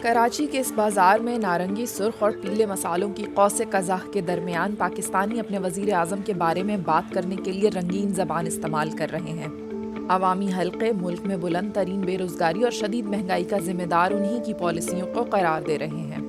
کراچی کے اس بازار میں نارنگی سرخ اور پیلے مسالوں کی قوس قزح کے درمیان پاکستانی اپنے وزیر اعظم کے بارے میں بات کرنے کے لیے رنگین زبان استعمال کر رہے ہیں۔ عوامی حلقے ملک میں بلند ترین بے روزگاری اور شدید مہنگائی کا ذمہ دار انہی کی پالیسیوں کو قرار دے رہے ہیں۔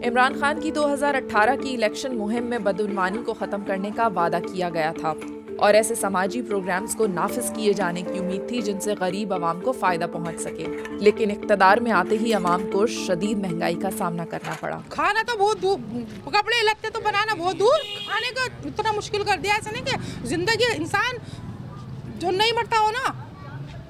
عمران خان کی 2018 کی الیکشن مہم میں بدعنوانی کو ختم کرنے کا وعدہ کیا گیا تھا اور ایسے سماجی پروگرامز کو نافذ کیے جانے کی امید تھی جن سے غریب عوام کو فائدہ پہنچ سکے، لیکن اقتدار میں آتے ہی عوام کو شدید مہنگائی کا سامنا کرنا پڑا۔ کھانا تو بہت دور، کپڑے لگتے تو بنانا بہت دور، کھانے کا اتنا مشکل کر دیا ایسا نہیں کہ زندگی انسان جو نہیں مرتا ہو نا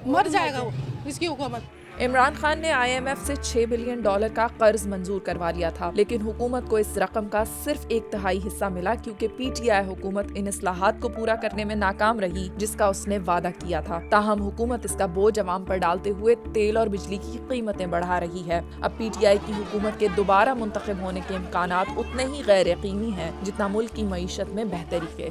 مر جائے گا وہ اس کی حکومت۔ عمران خان نے IMF سے $6 بلین کا قرض منظور کروا لیا تھا، لیکن حکومت کو اس رقم کا صرف 1/3 حصہ ملا کیونکہ PTI حکومت ان اصلاحات کو پورا کرنے میں ناکام رہی جس کا اس نے وعدہ کیا تھا۔ تاہم حکومت اس کا بوجھ عوام پر ڈالتے ہوئے تیل اور بجلی کی قیمتیں بڑھا رہی ہے۔ اب PTI کی حکومت کے دوبارہ منتخب ہونے کے امکانات اتنے ہی غیر یقینی ہیں جتنا ملک کی معیشت میں بہتری کے۔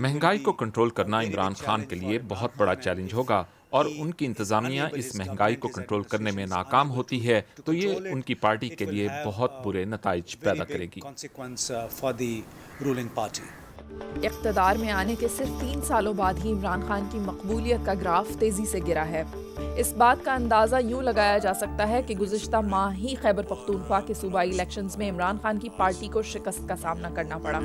مہنگائی کو کنٹرول کرنا عمران خان کے لیے بہت بڑا چیلنج ہوگا، اور ان کی انتظامیہ اس مہنگائی کو کنٹرول کرنے میں ناکام ہوتی ہے تو یہ ان کی پارٹی کے لیے بہت برے نتائج پیدا کرے گی۔ اقتدار میں آنے کے صرف 3 سالوں بعد ہی عمران خان کی مقبولیت کا گراف تیزی سے گرا ہے۔ اس بات کا اندازہ یوں لگایا جا سکتا ہے کہ گزشتہ ماہ ہی خیبر پختونخوا کے صوبائی الیکشنز میں عمران خان کی پارٹی کو شکست کا سامنا کرنا پڑا۔